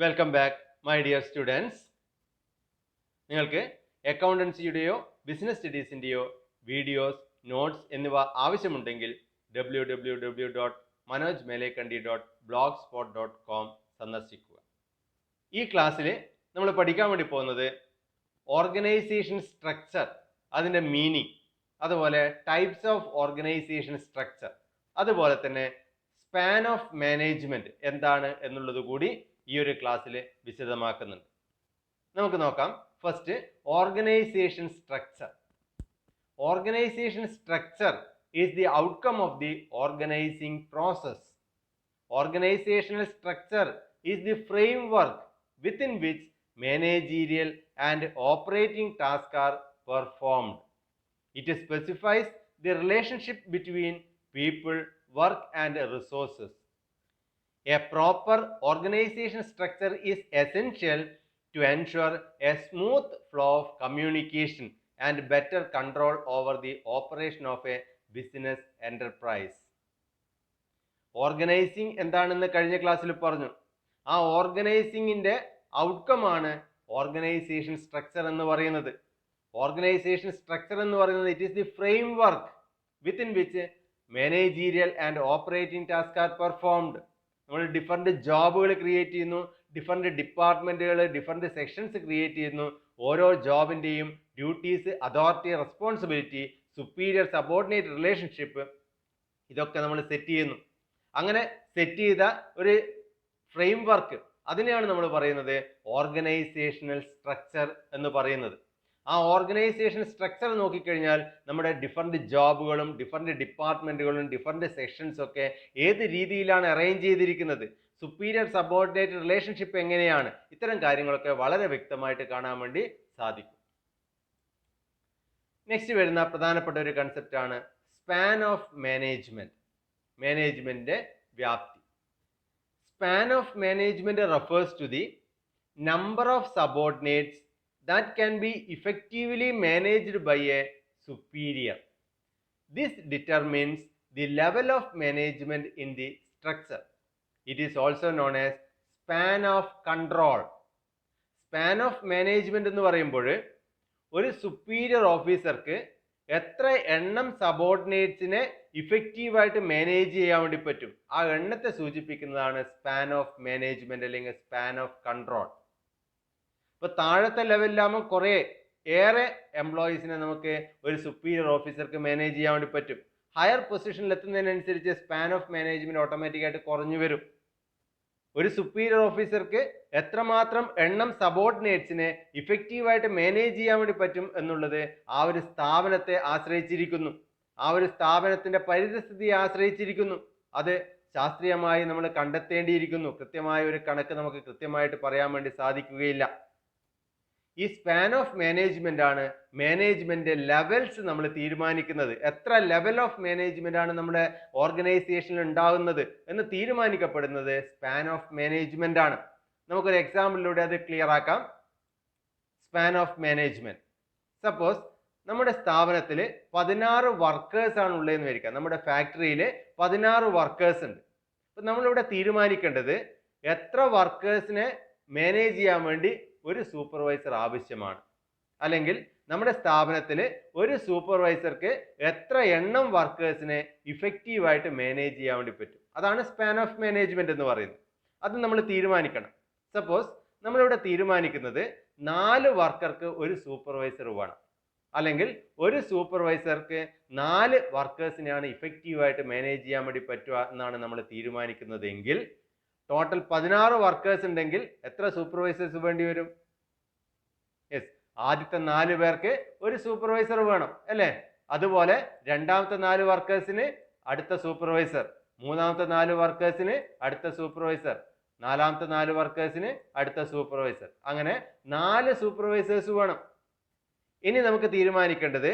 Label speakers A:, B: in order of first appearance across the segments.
A: Welcome back my dear students. നിങ്ങൾക്ക് അക്കൗണ്ടൻസിയുടെയോ business സ്റ്റഡീസിൻ്റെയോ videos, notes എന്നിവ ആവശ്യമുണ്ടെങ്കിൽ www.manojmelekandi.blogspot.com സന്ദർശിക്കുക. ഈ ക്ലാസ്സിൽ നമ്മൾ പഠിക്കാൻ വേണ്ടി പോകുന്നത് ഓർഗനൈസേഷൻ സ്ട്രക്ചർ, അതിൻ്റെ മീനിങ്, അതുപോലെ ടൈപ്സ് ഓഫ് ഓർഗനൈസേഷൻ സ്ട്രക്ചർ, അതുപോലെ തന്നെ സ്പാൻ ഓഫ് മാനേജ്മെൻറ്റ് എന്താണ് എന്നുള്ളത് കൂടി ഈ ഒരു ക്ലാസ്സിൽ വിശദമാക്കുന്നുണ്ട്. നമുക്ക് നോക്കാം. First, organisation structure. Organisation structure is the outcome of the organising process. Organizational structure is the framework within which managerial and operating tasks are performed. It specifies the relationship between people, work, and resources. A proper organization structure is essential to ensure a smooth flow of communication and better control over the operation of a business enterprise. Organising എന്താണെന്ന് കഴിഞ്ഞ ക്ലാസ്സിൽ പറഞ്ഞു. ആ ഓർഗനൈസിങ്ങിൻ്റെ outcome ആണ് organisation structure എന്ന് പറയുന്നത്. Organisation structure എന്ന് പറയുന്നത് it is the framework within which managerial and operating task are performed. നമ്മൾ ഡിഫറെൻറ്റ് ജോബുകൾ ക്രിയേറ്റ് ചെയ്യുന്നു, ഡിഫറെൻറ്റ് ഡിപ്പാർട്ട്മെൻറ്റുകൾ, ഡിഫറെൻറ്റ് സെക്ഷൻസ് ക്രിയേറ്റ് ചെയ്യുന്നു. ഓരോ ജോബിൻ്റെയും duties, authority, responsibility, superior subordinate relationship, ഇതൊക്കെ നമ്മൾ സെറ്റ് ചെയ്യുന്നു. അങ്ങനെ സെറ്റ് ചെയ്ത ഒരു ഫ്രെയിം വർക്ക്, അതിനെയാണ് നമ്മൾ പറയുന്നത് ഓർഗനൈസേഷണൽ സ്ട്രക്ചർ എന്ന് പറയുന്നത്. ആ ഓർഗനൈസേഷൻ സ്ട്രക്ചർ നോക്കിക്കഴിഞ്ഞാൽ നമ്മുടെ ഡിഫറെൻറ്റ് ജോബുകളും ഡിഫറെൻറ്റ് ഡിപ്പാർട്ട്മെൻറ്റുകളും ഡിഫറെൻറ്റ് സെക്ഷൻസ് ഒക്കെ ഏത് രീതിയിലാണ് അറേഞ്ച് ചെയ്തിരിക്കുന്നത്, സുപ്പീരിയർ സബോർഡിനേറ്റ് റിലേഷൻഷിപ്പ് എങ്ങനെയാണ്, ഇത്തരം കാര്യങ്ങളൊക്കെ വളരെ വ്യക്തമായിട്ട് കാണാൻ വേണ്ടി സാധിക്കും. നെക്സ്റ്റ് വരുന്ന പ്രധാനപ്പെട്ട ഒരു കൺസെപ്റ്റാണ് സ്പാൻ ഓഫ് മാനേജ്മെൻറ്റ്. മാനേജ്മെൻറ്റിൻ്റെ വ്യാപ്തി. Span of management refers to the number of subordinates that can be effectively managed by a superior. This determines the level of management in the structure. It is also known as span of control. Span of management എന്ന് പറയുമ്പോൾ ഒരു superior ഓഫീസർക്ക് എത്ര എണ്ണം സബോർഡിനേറ്റ്സിനെ ഇഫക്റ്റീവായിട്ട് manage ചെയ്യാൻ വേണ്ടി പറ്റും, ആ എണ്ണത്തെ സൂചിപ്പിക്കുന്നതാണ് സ്പാൻ ഓഫ് മാനേജ്മെന്റ് അല്ലെങ്കിൽ സ്പാൻ ഓഫ് കൺട്രോൾ. ഇപ്പോൾ താഴത്തെ ലെവലിലാകുമ്പോൾ കുറേ ഏറെ എംപ്ലോയീസിനെ നമുക്ക് ഒരു സുപ്പീരിയർ ഓഫീസർക്ക് മാനേജ് ചെയ്യാൻ വേണ്ടി പറ്റും. ഹയർ പൊസിഷനിൽ എത്തുന്നതിനനുസരിച്ച് സ്പാൻ ഓഫ് മാനേജ്മെന്റ് ഓട്ടോമാറ്റിക്കായിട്ട് കുറഞ്ഞു വരും. ഒരു സുപ്പീരിയർ ഓഫീസർക്ക് എത്രമാത്രം എണ്ണം സബോർഡിനേറ്റ്സിനെ ഇഫക്റ്റീവായിട്ട് മാനേജ് ചെയ്യാൻ വേണ്ടി പറ്റും എന്നുള്ളത് ആ ഒരു സ്ഥാപനത്തെ ആശ്രയിച്ചിരിക്കുന്നു, ആ ഒരു സ്ഥാപനത്തിന്റെ പരിതസ്ഥിതിയെ ആശ്രയിച്ചിരിക്കുന്നു. അത് ശാസ്ത്രീയമായി നമ്മൾ കണ്ടെത്തേണ്ടിയിരിക്കുന്നു. കൃത്യമായ ഒരു കണക്ക് നമുക്ക് കൃത്യമായിട്ട് പറയാൻ വേണ്ടി സാധിക്കുകയില്ല. ഈ സ്പാൻ ഓഫ് മാനേജ്മെന്റ് ആണ് മാനേജ്മെന്റ് ലെവൽസ് നമ്മൾ തീരുമാനിക്കുന്നത്. എത്ര ലെവൽ ഓഫ് മാനേജ്മെന്റ് ആണ് നമ്മുടെ ഓർഗനൈസേഷനിൽ ഉണ്ടാകുന്നത് എന്ന് തീരുമാനിക്കപ്പെടുന്നത് സ്പാൻ ഓഫ് മാനേജ്മെന്റ് ആണ്. നമുക്കൊരു എക്സാമ്പിളിലൂടെ അത് ക്ലിയർ ആക്കാം. Span of management. സപ്പോസ് നമ്മുടെ സ്ഥാപനത്തിൽ 16 വർക്കേഴ്സ് ആണ് ഉള്ളതെന്ന് വരിക. നമ്മുടെ ഫാക്ടറിയിൽ 16 വർക്കേഴ്സ് ഉണ്ട്. അപ്പം നമ്മളിവിടെ തീരുമാനിക്കേണ്ടത് എത്ര വർക്കേഴ്സിനെ മാനേജ് ചെയ്യാൻ വേണ്ടി ഒരു സൂപ്പർവൈസർ ആവശ്യമാണ്, അല്ലെങ്കിൽ നമ്മുടെ സ്ഥാപനത്തിൽ ഒരു സൂപ്പർവൈസർക്ക് എത്ര എണ്ണം വർക്കേഴ്സിനെ ഇഫക്റ്റീവായിട്ട് മാനേജ് ചെയ്യാൻ വേണ്ടി പറ്റും. അതാണ് സ്പാൻ ഓഫ് മാനേജ്മെന്റ് എന്ന് പറയുന്നത്. അത് നമ്മൾ തീരുമാനിക്കണം. സപ്പോസ് നമ്മളിവിടെ തീരുമാനിക്കുന്നത് 4 വർക്കർക്ക് ഒരു സൂപ്പർവൈസർ വേണം, അല്ലെങ്കിൽ ഒരു സൂപ്പർവൈസർക്ക് 4 വർക്കേഴ്സിനെയാണ് ഇഫക്റ്റീവായിട്ട് മാനേജ് ചെയ്യാൻ വേണ്ടി പറ്റുക എന്നാണ് നമ്മൾ തീരുമാനിക്കുന്നതെങ്കിൽ ടോട്ടൽ 16 വർക്കേഴ്സ് ഉണ്ടെങ്കിൽ എത്ര സൂപ്പർവൈസേഴ്സ് വേണ്ടി വരും? യെസ്, ആദ്യത്തെ 4 പേർക്ക് ഒരു സൂപ്പർവൈസർ വേണം അല്ലേ? അതുപോലെ രണ്ടാമത്തെ 4 വർക്കേഴ്സിന് അടുത്ത സൂപ്പർവൈസർ, മൂന്നാമത്തെ 4 വർക്കേഴ്സിന് അടുത്ത സൂപ്പർവൈസർ, നാലാമത്തെ 4 വർക്കേഴ്സിന് അടുത്ത സൂപ്പർവൈസർ, അങ്ങനെ 4 സൂപ്പർവൈസേഴ്സ് വേണം. ഇനി നമുക്ക് തീരുമാനിക്കേണ്ടത്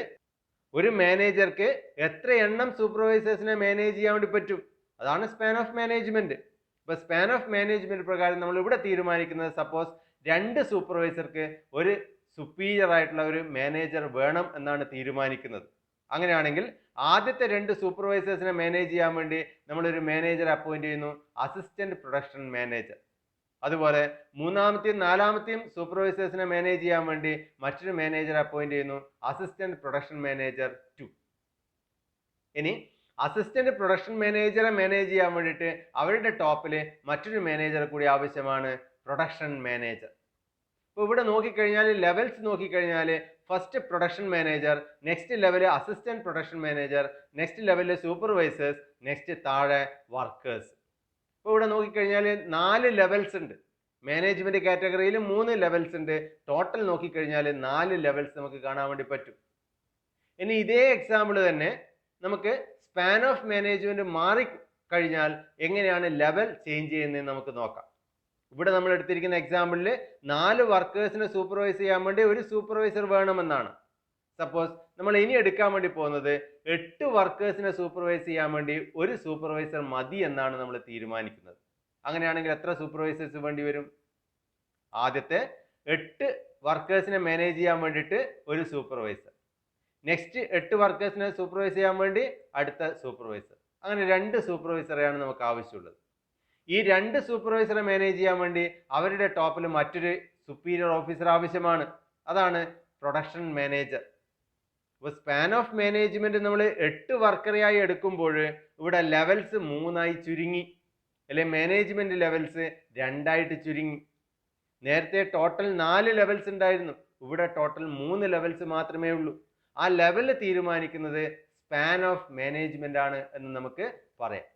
A: ഒരു മാനേജർക്ക് എത്ര എണ്ണം സൂപ്പർവൈസേഴ്സിനെ മാനേജ് ചെയ്യാൻ വേണ്ടി പറ്റും. അതാണ് സ്പാൻ ഓഫ് മാനേജ്മെന്റ്. ഇപ്പൊ സ്പാൻ ഓഫ് മാനേജ്മെന്റ് പ്രകാരം നമ്മൾ ഇവിടെ തീരുമാനിക്കുന്നത് സപ്പോസ് 2 സൂപ്പർവൈസർക്ക് ഒരു സുപ്പീരിയർ ആയിട്ടുള്ള ഒരു മാനേജർ വേണം എന്നാണ് തീരുമാനിക്കുന്നത്. അങ്ങനെയാണെങ്കിൽ ആദ്യത്തെ 2 സൂപ്പർവൈസേഴ്സിനെ മാനേജ് ചെയ്യാൻ വേണ്ടി നമ്മളൊരു മാനേജർ അപ്പോയിന്റ് ചെയ്യുന്നു, അസിസ്റ്റന്റ് പ്രൊഡക്ഷൻ മാനേജർ. അതുപോലെ മൂന്നാമത്തെയും നാലാമത്തെയും സൂപ്പർവൈസേഴ്സിനെ മാനേജ് ചെയ്യാൻ വേണ്ടി മറ്റൊരു മാനേജർ അപ്പോയിന്റ് ചെയ്യുന്നു, അസിസ്റ്റന്റ് പ്രൊഡക്ഷൻ മാനേജർ 2. ഇനി അസിസ്റ്റന്റ് പ്രൊഡക്ഷൻ മാനേജറെ മാനേജ് ചെയ്യാൻ വേണ്ടിയിട്ട് അവരുടെ ടോപ്പിൽ മറ്റൊരു മാനേജർ കൂടി ആവശ്യമാണ്, പ്രൊഡക്ഷൻ മാനേജർ. അപ്പോൾ ഇവിടെ നോക്കിക്കഴിഞ്ഞാൽ ലെവൽസ് നോക്കിക്കഴിഞ്ഞാൽ first production manager, next level assistant production manager, next ലെവലിൽ സൂപ്പർവൈസേഴ്സ്, നെക്സ്റ്റ് താഴെ വർക്കേഴ്സ്. അപ്പോൾ ഇവിടെ നോക്കിക്കഴിഞ്ഞാൽ 4 ലെവൽസ് ഉണ്ട്. മാനേജ്മെന്റ് കാറ്റഗറിയിൽ 3 ലെവൽസ് ഉണ്ട്. ടോട്ടൽ നോക്കിക്കഴിഞ്ഞാൽ 4 ലെവൽസ് നമുക്ക് കാണാൻ വേണ്ടി പറ്റും. ഇനി ഇതേ എക്സാമ്പിൾ തന്നെ നമുക്ക് സ്പാൻ ഓഫ് മാനേജ്മെന്റ് മാറി കഴിഞ്ഞാൽ എങ്ങനെയാണ് ലെവൽ ചേഞ്ച് ചെയ്യുന്നതെന്ന് നമുക്ക് നോക്കാം. ഇവിടെ നമ്മൾ എടുത്തിരിക്കുന്ന എക്സാമ്പിളിൽ 4 വർക്കേഴ്സിനെ സൂപ്പർവൈസ് ചെയ്യാൻ വേണ്ടി ഒരു സൂപ്പർവൈസർ വേണമെന്നാണ്. സപ്പോസ് നമ്മൾ ഇനി എടുക്കാൻ വേണ്ടി പോകുന്നത് 8 വർക്കേഴ്സിനെ സൂപ്പർവൈസ് ചെയ്യാൻ വേണ്ടി ഒരു സൂപ്പർവൈസർ മതി എന്നാണ് നമ്മൾ തീരുമാനിക്കുന്നത്. അങ്ങനെയാണെങ്കിൽ എത്ര സൂപ്പർവൈസേഴ്സ് വേണ്ടി വരും? ആദ്യത്തെ 8 വർക്കേഴ്സിനെ മാനേജ് ചെയ്യാൻ വേണ്ടിയിട്ട് ഒരു സൂപ്പർവൈസർ, നെക്സ്റ്റ് 8 വർക്കേഴ്സിനെ സൂപ്പർവൈസ് ചെയ്യാൻ വേണ്ടി അടുത്ത സൂപ്പർവൈസർ, അങ്ങനെ 2 സൂപ്പർവൈസറെയാണ് നമുക്ക് ആവശ്യമുള്ളത്. ഈ 2 സൂപ്പർവൈസറെ മാനേജ് ചെയ്യാൻ വേണ്ടി അവരുടെ ടോപ്പിൽ മറ്റൊരു സുപ്പീരിയർ ഓഫീസർ ആവശ്യമാണ്, അതാണ് പ്രൊഡക്ഷൻ മാനേജർ. അപ്പോൾ സ്പാൻ ഓഫ് മാനേജ്മെന്റ് നമ്മൾ 8 വർക്കറെയായി എടുക്കുമ്പോൾ ഇവിടെ ലെവൽസ് 3 ചുരുങ്ങി, അല്ലെ മാനേജ്മെന്റ് ലെവൽസ് 2 ചുരുങ്ങി. നേരത്തെ ടോട്ടൽ 4 ലെവൽസ് ഉണ്ടായിരുന്നു, ഇവിടെ ടോട്ടൽ 3 ലെവൽസ് മാത്രമേ ഉള്ളൂ. ആ ലെവൽ തീരുമാനിക്കുന്നത് സ്പാൻ ഓഫ് മാനേജ്മെന്റ് ആണ് എന്ന് നമുക്ക് പറയാം.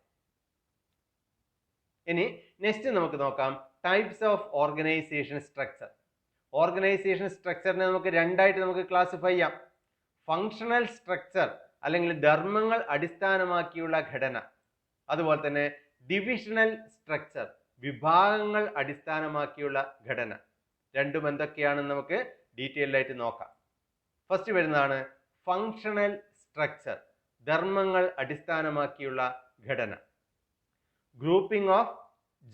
A: ഇനി നെക്സ്റ്റ് നമുക്ക് നോക്കാം types of organisation structure. Organisation സ്ട്രക്ചറിനെ നമുക്ക് 2 നമുക്ക് ക്ലാസിഫൈ ചെയ്യാം. ഫങ്ഷണൽ സ്ട്രക്ചർ അല്ലെങ്കിൽ ധർമ്മങ്ങൾ അടിസ്ഥാനമാക്കിയുള്ള ഘടന, അതുപോലെ തന്നെ ഡിവിഷണൽ സ്ട്രക്ചർ വിഭാഗങ്ങൾ അടിസ്ഥാനമാക്കിയുള്ള ഘടന. രണ്ടും എന്തൊക്കെയാണെന്ന് നമുക്ക് ഡീറ്റെയിൽഡ് ആയിട്ട് നോക്കാം. ഫസ്റ്റ് വരുന്നതാണ് ഫങ്ഷണൽ സ്ട്രക്ചർ, ധർമ്മങ്ങൾ അടിസ്ഥാനമാക്കിയുള്ള ഘടന. Grouping of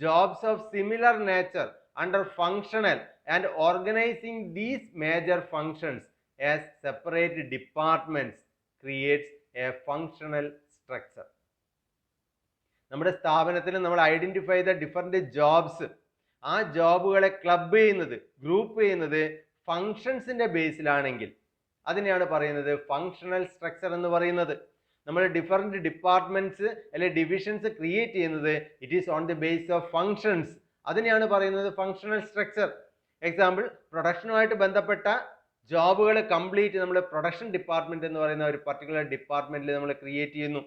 A: jobs of similar nature under functional and organising these major functions as separate departments creates a functional structure. നമ്മുടെ സ്ഥാപനത്തിൽ നമ്മൾ ഐഡന്റിഫൈ ചെയ്ത ഡിഫറെന്റ് ജോബ്സ്, ആ ജോബുകളെ ക്ലബ് ചെയ്യുന്നത്, ഗ്രൂപ്പ് ചെയ്യുന്നത് ഫങ്ഷൻസിന്റെ ബേസിലാണെങ്കിൽ അതിനെയാണ് പറയുന്നത് ഫങ്ഷണൽ സ്ട്രക്ചർ എന്ന് പറയുന്നത്. നമ്മൾ ഡിഫറെന്റ് ഡിപ്പാർട്ട്മെന്റ്സ് അല്ലെ ഡിവിഷൻസ് ക്രിയേറ്റ് ചെയ്യുന്നത് it is on the base of functions, അതിനെയാണ് പറയുന്നത് ഫങ്ഷണൽ സ്ട്രക്ചർ. എക്സാമ്പിൾ, പ്രൊഡക്ഷനുമായിട്ട് ബന്ധപ്പെട്ട ജോബുകൾ കംപ്ലീറ്റ് നമ്മൾ പ്രൊഡക്ഷൻ ഡിപ്പാർട്ട്മെന്റ് എന്ന് പറയുന്ന ഒരു പർട്ടിക്കുലർ ഡിപ്പാർട്ട്മെന്റിൽ നമ്മൾ ക്രിയേറ്റ് ചെയ്യുന്നു.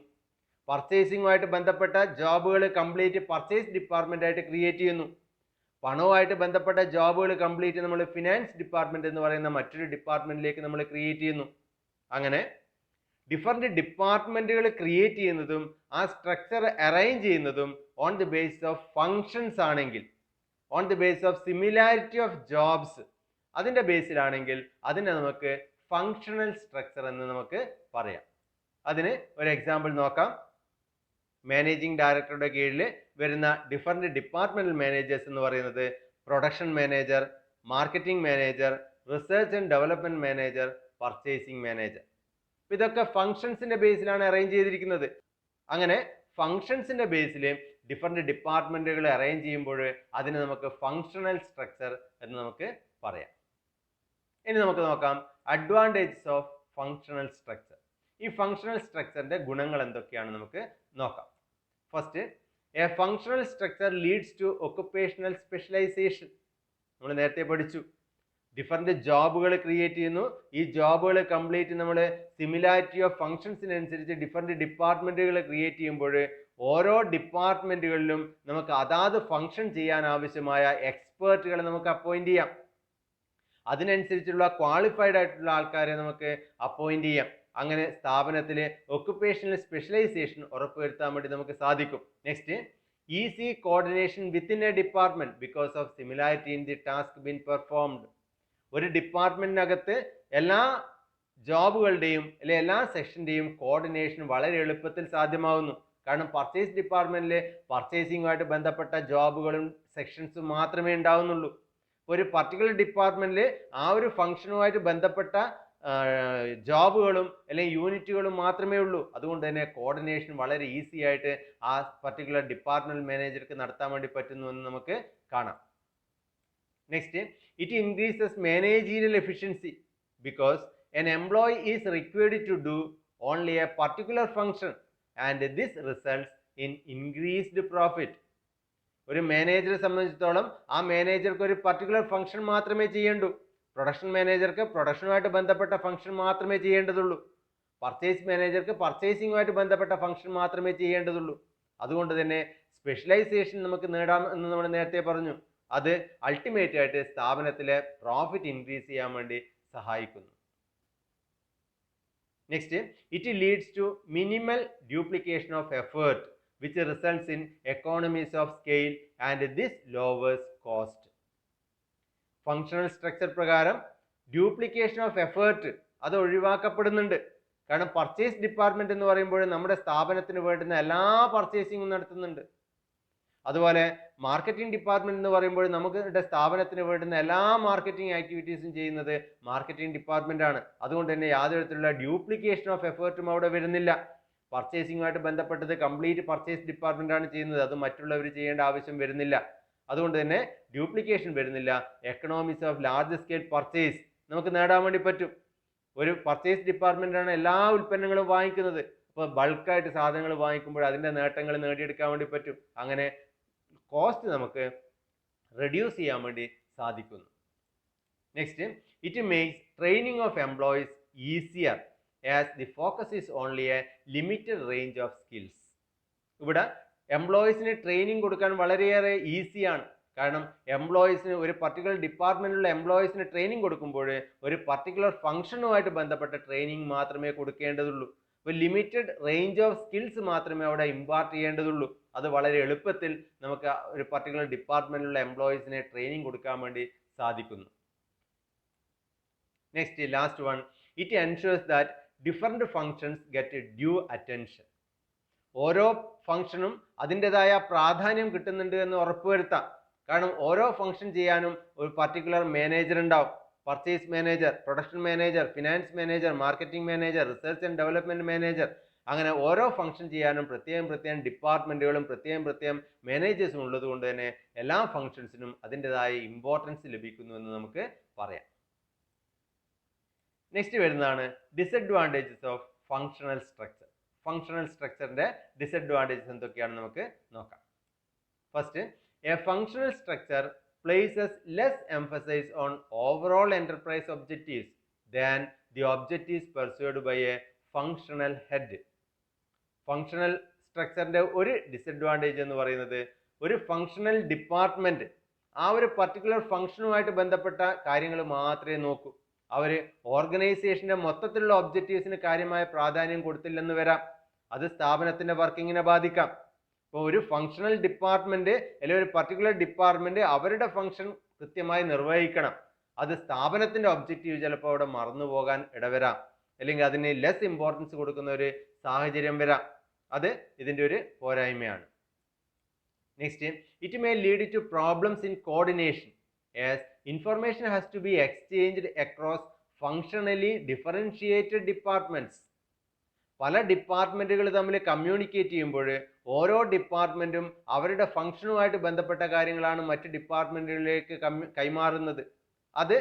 A: പർച്ചേസിംഗുമായിട്ട് ബന്ധപ്പെട്ട ജോബുകൾ കംപ്ലീറ്റ് പർച്ചേസ് ഡിപ്പാർട്ട്മെന്റ് ആയിട്ട് ക്രിയേറ്റ് ചെയ്യുന്നു. പണവുമായിട്ട് ബന്ധപ്പെട്ട ജോബുകൾ കംപ്ലീറ്റ് നമ്മൾ ഫിനാൻസ് ഡിപ്പാർട്ട്മെന്റ് എന്ന് പറയുന്ന മറ്റൊരു ഡിപ്പാർട്ട്മെന്റിലേക്ക് നമ്മൾ ക്രിയേറ്റ് ചെയ്യുന്നു. അങ്ങനെ ഡിഫറെന്റ് ഡിപ്പാർട്ട്മെന്റുകൾ ക്രിയേറ്റ് ചെയ്യുന്നതും ആ സ്ട്രക്ചർ അറേഞ്ച് ചെയ്യുന്നതും on the base of functions ആണെങ്കിൽ, on the base of similarity of jobs, അതിന്റെ ബേസിലാണെങ്കിൽ അതിനെ നമുക്ക് ഫങ്ഷണൽ സ്ട്രക്ചർ എന്ന് നമുക്ക് പറയാം. അതിന് ഒരു എക്സാമ്പിൾ നോക്കാം. മാനേജിംഗ് ഡയറക്ടറുടെ കീഴിൽ വരുന്ന ഡിഫറെന്റ് ഡിപ്പാർട്ട്മെന്റൽ മാനേജേഴ്സ് എന്ന് പറയുന്നത് production manager, marketing manager, research and development manager, purchasing manager. ഇതൊക്കെ ഫങ്ഷൻസിന്റെ ബേസിലാണ് അറേഞ്ച് ചെയ്തിരിക്കുന്നത്. അങ്ങനെ ഫങ്ഷൻസിന്റെ ബേസിൽ ഡിഫറെന്റ് ഡിപ്പാർട്ട്മെന്റുകൾ അറേഞ്ച് ചെയ്യുമ്പോൾ അതിന് നമുക്ക് ഫങ്ഷണൽ സ്ട്രക്ചർ എന്ന് നമുക്ക് പറയാം. ഇനി നമുക്ക് നോക്കാം അഡ്വാൻറ്റേജസ് ഓഫ് ഫങ്ഷണൽ സ്ട്രക്ചർ. ഈ ഫങ്ഷണൽ സ്ട്രക്ചറിന്റെ ഗുണങ്ങൾ എന്തൊക്കെയാണ് നമുക്ക് നോക്കാം. First, a functional structure leads to occupational specialization. നമ്മൾ നേരത്തെ പഠിച്ചു, ഡിഫറെന്റ് ജോബുകൾ ക്രിയേറ്റ് ചെയ്യുന്നു. ഈ ജോബുകൾ കംപ്ലീറ്റ് നമ്മൾ സിമിലാരിറ്റി ഓഫ് ഫങ്ഷൻസിനനുസരിച്ച് ഡിഫറെന്റ് ഡിപ്പാർട്ട്മെന്റുകൾ ക്രിയേറ്റ് ചെയ്യുമ്പോൾ ഓരോ ഡിപ്പാർട്ട്മെന്റുകളിലും നമുക്ക് അതാത് ഫങ്ഷൻ ചെയ്യാൻ ആവശ്യമായ എക്സ്പേർട്ടുകളെ നമുക്ക് അപ്പോയിന്റ് ചെയ്യാം. അതിനനുസരിച്ചുള്ള ക്വാളിഫൈഡ് ആയിട്ടുള്ള ആൾക്കാരെ നമുക്ക് അപ്പോയിന്റ് ചെയ്യാം. അങ്ങനെ സ്ഥാപനത്തിലെ ഒക്കുപേഷണൽ സ്പെഷ്യലൈസേഷൻ ഉറപ്പുവരുത്താൻ വേണ്ടി നമുക്ക് സാധിക്കും. Next, easy coordination within A department because of similarity in the task been performed. ഒരു ഡിപ്പാർട്ട്മെന്റിനകത്ത് എല്ലാ ജോബുകളുടെയും അല്ലെ എല്ലാ സെക്ഷന്റെയും കോർഡിനേഷൻ വളരെ എളുപ്പത്തിൽ സാധ്യമാവുന്നു. കാരണം പർച്ചേസ് ഡിപ്പാർട്ട്മെന്റിൽ പർച്ചേസിംഗുമായിട്ട് ബന്ധപ്പെട്ട ജോബുകളും സെക്ഷൻസും മാത്രമേ ഉണ്ടാവുന്നുള്ളൂ. ഒരു പർട്ടിക്കുലർ ഡിപ്പാർട്ട്മെന്റിൽ ആ ഒരു ഫംഗ്ഷനുമായിട്ട് ബന്ധപ്പെട്ട ജോബുകളും അല്ലെങ്കിൽ യൂണിറ്റുകളും മാത്രമേ ഉള്ളൂ. അതുകൊണ്ട് തന്നെ കോർഡിനേഷൻ വളരെ ഈസി ആയിട്ട് ആ പർട്ടിക്കുലർ ഡിപ്പാർട്ട്മെന്റ് മാനേജർക്ക് നടത്താൻ വേണ്ടി പറ്റുന്നു എന്ന് നമുക്ക് കാണാം. Next, it increases managerial efficiency because an employee is required to do only a particular function and this results in increased profit. ഒരു മാനേജറെ സംബന്ധിച്ചിടത്തോളം ആ മാനേജർക്ക് ഒരു പർട്ടിക്കുലർ ഫംഗ്ഷൻ മാത്രമേ ചെയ്യേണ്ടൂ. പ്രൊഡക്ഷൻ മാനേജർക്ക് പ്രൊഡക്ഷനുമായിട്ട് ബന്ധപ്പെട്ട ഫംഗ്ഷൻ മാത്രമേ ചെയ്യേണ്ടതുള്ളൂ. പർച്ചേസ് മാനേജർക്ക് പർച്ചേസിങ്ങുമായിട്ട് ബന്ധപ്പെട്ട ഫംഗ്ഷൻ മാത്രമേ ചെയ്യേണ്ടതുള്ളൂ. അതുകൊണ്ട് തന്നെ സ്പെഷ്യലൈസേഷൻ നമുക്ക് നേടാം എന്ന് നമ്മൾ നേരത്തെ പറഞ്ഞു. അത് അൾട്ടിമേറ്റ് ആയിട്ട് സ്ഥാപനത്തിലെ പ്രോഫിറ്റ് ഇൻക്രീസ് ചെയ്യാൻ വേണ്ടി സഹായിക്കുന്നു. Next, it leads to minimal duplication of effort which results in economies of scale and this lowers cost. Functional structure പ്രകാരം ഡ്യൂപ്ലിക്കേഷൻ ഓഫ് എഫേർട്ട് അത് ഒഴിവാക്കപ്പെടുന്നുണ്ട്. കാരണം പർച്ചേസ് ഡിപ്പാർട്ട്മെന്റ് എന്ന് പറയുമ്പോൾ നമ്മുടെ സ്ഥാപനത്തിന് വേണ്ടുന്ന എല്ലാ പർച്ചേസിങ്ങും നടത്തുന്നുണ്ട്. അതുപോലെ മാർക്കറ്റിംഗ് ഡിപ്പാർട്ട്മെന്റ് എന്ന് പറയുമ്പോൾ നമ്മുടെ സ്ഥാപനത്തിന് വേണ്ടുന്ന എല്ലാ മാർക്കറ്റിംഗ് ആക്ടിവിറ്റീസും ചെയ്യുന്നത് മാർക്കറ്റിംഗ് ഡിപ്പാർട്ട്മെന്റ് ആണ്. അതുകൊണ്ട് തന്നെ യാതൊരു തരത്തിലുള്ള ഡ്യൂപ്ലിക്കേഷൻ ഓഫ് എഫേർട്ടും അവിടെ വരുന്നില്ല. പർച്ചേസിങ്ങുമായിട്ട് ബന്ധപ്പെട്ടത് കംപ്ലീറ്റ് പർച്ചേസ് ഡിപ്പാർട്ട്മെന്റ് ആണ് ചെയ്യുന്നത്. അത് മറ്റുള്ളവർ ചെയ്യേണ്ട ആവശ്യം വരുന്നില്ല. അതുകൊണ്ട് തന്നെ ഡ്യൂപ്ലിക്കേഷൻ വരുന്നില്ല. Economics of large scale purchase നമുക്ക് നേടാൻ വേണ്ടി പറ്റും. ഒരു പർച്ചേസ് ഡിപ്പാർട്ട്മെന്റ് ആണ് എല്ലാ ഉൽപ്പന്നങ്ങളും വാങ്ങിക്കുന്നത്. അപ്പോൾ ബൾക്കായിട്ട് സാധനങ്ങൾ വാങ്ങിക്കുമ്പോൾ അതിൻ്റെ നേട്ടങ്ങൾ നേടിയെടുക്കാൻ വേണ്ടി പറ്റും. അങ്ങനെ കോസ്റ്റ് നമുക്ക് റെഡ്യൂസ് ചെയ്യാൻ വേണ്ടി സാധിക്കുന്നു. Next, it makes training of employees easier as the focus is only a limited range of skills. ഇവിടെ എംപ്ലോയീസിന് ട്രെയിനിങ് കൊടുക്കാൻ വളരെയേറെ ഈസിയാണ്. കാരണം എംപ്ലോയീസിന് ഒരു പർട്ടിക്കുലർ ഡിപ്പാർട്ട്മെന്റിലുള്ള എംപ്ലോയീസിന് ട്രെയിനിങ് കൊടുക്കുമ്പോൾ ഒരു പർട്ടിക്കുലർ ഫംഗ്ഷനുമായിട്ട് ബന്ധപ്പെട്ട ട്രെയിനിങ് മാത്രമേ കൊടുക്കേണ്ടതുള്ളൂ. അപ്പോൾ ലിമിറ്റഡ് റേഞ്ച് ഓഫ് സ്കിൽസ് മാത്രമേ അവിടെ ഇമ്പാർട്ട് ചെയ്യേണ്ടതുള്ളൂ. അത് വളരെ എളുപ്പത്തിൽ നമുക്ക് ഒരു പർട്ടിക്കുലർ ഡിപ്പാർട്ട്മെന്റിലുള്ള എംപ്ലോയീസിനെ ട്രെയിനിങ് കൊടുക്കാൻ വേണ്ടി സാധിക്കുന്നു. Next, last one, it ensures that different functions get due attention. ഓരോ ഫംഗ്ഷനും അതിൻ്റെതായ പ്രാധാന്യം കിട്ടുന്നുണ്ട് എന്ന് ഉറപ്പുവരുത്താം. കാരണം ഓരോ ഫംഗ്ഷൻ ചെയ്യാനും ഒരു പർട്ടിക്കുലർ മാനേജർ ഉണ്ടാവും. Purchase manager, production manager, finance manager, marketing manager, research and development manager, അങ്ങനെ ഓരോ ഫംഗ്ഷൻ ചെയ്യാനും പ്രത്യേകം ഡിപ്പാർട്ട്മെന്റുകളും പ്രത്യേകം മാനേജേഴ്സും ഉള്ളത് കൊണ്ട് തന്നെ എല്ലാ ഫംഗ്ഷൻസിനും അതിൻ്റെതായ ഇമ്പോർട്ടൻസ് ലഭിക്കുന്നു എന്ന് നമുക്ക് പറയാം. നെക്സ്റ്റ് വരുന്നതാണ് disadvantages of functional structure. Functional സ്ട്രക്ചറിന്റെ ഡിസഡ്വാൻറ്റേജസ് എന്തൊക്കെയാണെന്ന് നമുക്ക് നോക്കാം. First, a functional structure places less emphasis on overall enterprise objectives than the objectives pursued by a functional head. Functional സ്ട്രക്ചറിന്റെ ഒരു ഡിസഡ്വാൻറ്റേജ് എന്ന് പറയുന്നത് ഒരു ഫങ്ഷണൽ ഡിപ്പാർട്ട്മെന്റ് ആ ഒരു പർട്ടിക്കുലർ ഫംഗ്ഷനുമായിട്ട് ബന്ധപ്പെട്ട കാര്യങ്ങൾ മാത്രമേ നോക്കൂ. അവർ ഓർഗനൈസേഷന്റെ മൊത്തത്തിലുള്ള ഒബ്ജക്റ്റീവ്സിന് കാര്യമായ പ്രാധാന്യം കൊടുത്തില്ലെന്ന് വരാം. അത് സ്ഥാപനത്തിന്റെ വർക്കിങ്ങിനെ ബാധിക്കാം. ഇപ്പോൾ ഒരു ഫങ്ഷണൽ ഡിപ്പാർട്ട്മെന്റ് അല്ലെങ്കിൽ ഒരു പർട്ടിക്കുലർ ഡിപ്പാർട്ട്മെന്റ് അവരുടെ ഫംഗ്ഷൻ കൃത്യമായി നിർവഹിക്കണം. അത് സ്ഥാപനത്തിന്റെ ഒബ്ജക്റ്റീവ് ചിലപ്പോൾ അവിടെ മറന്നു പോകാൻ ഇടവരാം, അല്ലെങ്കിൽ അതിന് ലെസ് ഇമ്പോർട്ടൻസ് കൊടുക്കുന്ന ഒരു സാഹചര്യം വരാം. അത് ഇതിന്റെ ഒരു പോരായ്മയാണ്. Next, it may lead to problems in coordination as information has to be exchanged across functionally differentiated departments. പല ഡിപ്പാർട്ട്മെന്റുകൾ തമ്മിൽ കമ്മ്യൂണിക്കേറ്റ് ചെയ്യുമ്പോൾ ഓരോ ഡിപ്പാർട്ട്മെന്റും അവരുടെ ഫംഗ്ഷനുമായിട്ട് ബന്ധപ്പെട്ട കാര്യങ്ങളാണ് മറ്റ് ഡിപ്പാർട്ട്മെന്റുകളിലേക്ക് കൈമാറുന്നത്. അത്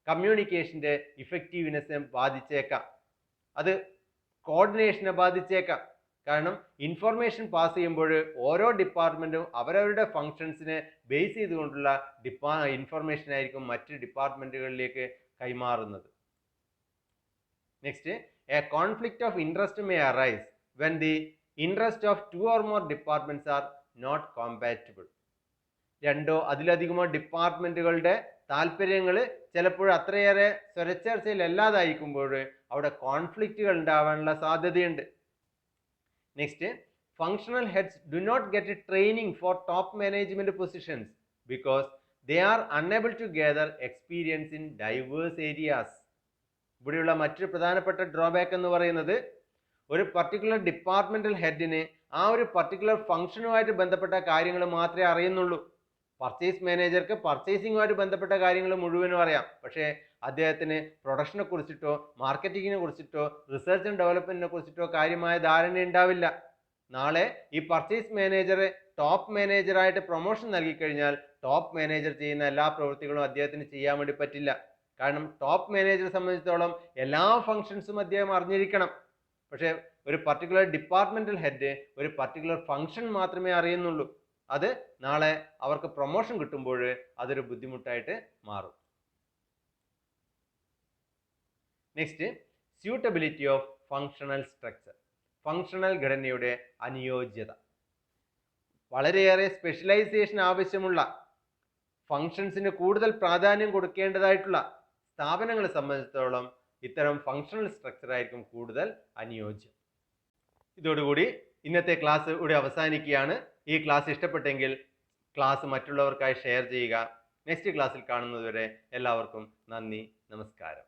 A: കമ്മ്യൂണിക്കേഷന്റെ ഇഫക്റ്റീവ്നെസ്സിനെ ബാധിച്ചേക്കാം, അത് കോർഡിനേഷനെ ബാധിച്ചേക്കാം. കാരണം ഇൻഫർമേഷൻ പാസ് ചെയ്യുമ്പോൾ ഓരോ ഡിപ്പാർട്ട്മെന്റും അവരവരുടെ ഫങ്ഷൻസിനെ ബേസ് ചെയ്തുകൊണ്ടുള്ള ഇൻഫർമേഷൻ ആയിരിക്കും മറ്റ് ഡിപ്പാർട്ട്മെന്റുകളിലേക്ക് കൈമാറുന്നത്. Next, a conflict of interest may arise when the interest of 2 or more departments are not compatible. രണ്ടോ അതിലധികമോ ഡിപ്പാർട്ട്മെന്റുകളുടെ താല്പര്യങ്ങൾ ചിലപ്പോൾ അത്രയേറെ സ്വരച്ചേർച്ചയിൽ അല്ലാതായിരിക്കുമ്പോൾ അവിടെ കോൺഫ്ലിക്റ്റുകൾ ഉണ്ടാവാനുള്ള സാധ്യതയുണ്ട്. Next, functional heads do not get a training for top management positions because they are unable to gather experience in diverse areas. ഇവിടെയുള്ള മറ്റൊരു പ്രധാനപ്പെട്ട ഡ്രോബാക്ക് എന്ന് പറയുന്നത് ഒരു പർട്ടിക്കുലർ ഡിപ്പാർട്ട്മെന്റൽ ഹെഡിന് ആ ഒരു പർട്ടിക്കുലർ ഫംഗ്ഷനുമായിട്ട് ബന്ധപ്പെട്ട കാര്യങ്ങൾ മാത്രമേ അറിയുന്നുള്ളൂ. പർച്ചേസ് മാനേജർക്ക് പർച്ചേസിങ്ങുമായിട്ട് ബന്ധപ്പെട്ട കാര്യങ്ങൾ മുഴുവനും അറിയാം, പക്ഷേ അദ്ദേഹത്തിന് പ്രൊഡക്ഷനെ കുറിച്ചിട്ടോ മാർക്കറ്റിങ്ങിനെ കുറിച്ചിട്ടോ റിസർച്ച് ആൻഡ് ഡെവലപ്മെന്റിനെ കുറിച്ചിട്ടോ കാര്യമായ ധാരണ ഉണ്ടാവില്ല. നാളെ ഈ പർച്ചേസ് മാനേജർ ടോപ്പ് മാനേജറായിട്ട് പ്രൊമോഷൻ നൽകി കഴിഞ്ഞാൽ ടോപ്പ് മാനേജർ ചെയ്യുന്ന എല്ലാ പ്രവൃത്തികളും അദ്ദേഹത്തിന് ചെയ്യാൻ വേണ്ടി പറ്റില്ല. കാരണം ടോപ്പ് മാനേജറെ സംബന്ധിച്ചിടത്തോളം എല്ലാ ഫങ്ഷൻസും അദ്ദേഹം അറിഞ്ഞിരിക്കണം. പക്ഷെ ഒരു പർട്ടിക്കുലർ ഡിപ്പാർട്ട്മെന്റൽ ഹെഡ് ഒരു പർട്ടിക്കുലർ ഫംഗ്ഷൻ മാത്രമേ അറിയുന്നുള്ളൂ. അത് നാളെ അവർക്ക് പ്രൊമോഷൻ കിട്ടുമ്പോൾ അതൊരു ബുദ്ധിമുട്ടായിട്ട് മാറും. Next, suitability of functional structure. Functional ഘടനയുടെ അനുയോജ്യത. വളരെയേറെ സ്പെഷ്യലൈസേഷൻ ആവശ്യമുള്ള, ഫങ്ഷൻസിന് കൂടുതൽ പ്രാധാന്യം കൊടുക്കേണ്ടതായിട്ടുള്ള സ്ഥാപനങ്ങളെ സംബന്ധിച്ചിടത്തോളം ഇത്തരം ഫങ്ഷണൽ സ്ട്രക്ചർ ആയിരിക്കും കൂടുതൽ അനുയോജ്യം. ഇതോടുകൂടി ഇന്നത്തെ ക്ലാസ് ഇവിടെ അവസാനിക്കുകയാണ്. ഈ ക്ലാസ് ഇഷ്ടപ്പെട്ടെങ്കിൽ ക്ലാസ് മറ്റുള്ളവർക്കായി ഷെയർ ചെയ്യുക. നെക്സ്റ്റ് ക്ലാസ്സിൽ കാണുന്നതുവരെ എല്ലാവർക്കും നന്ദി, നമസ്കാരം.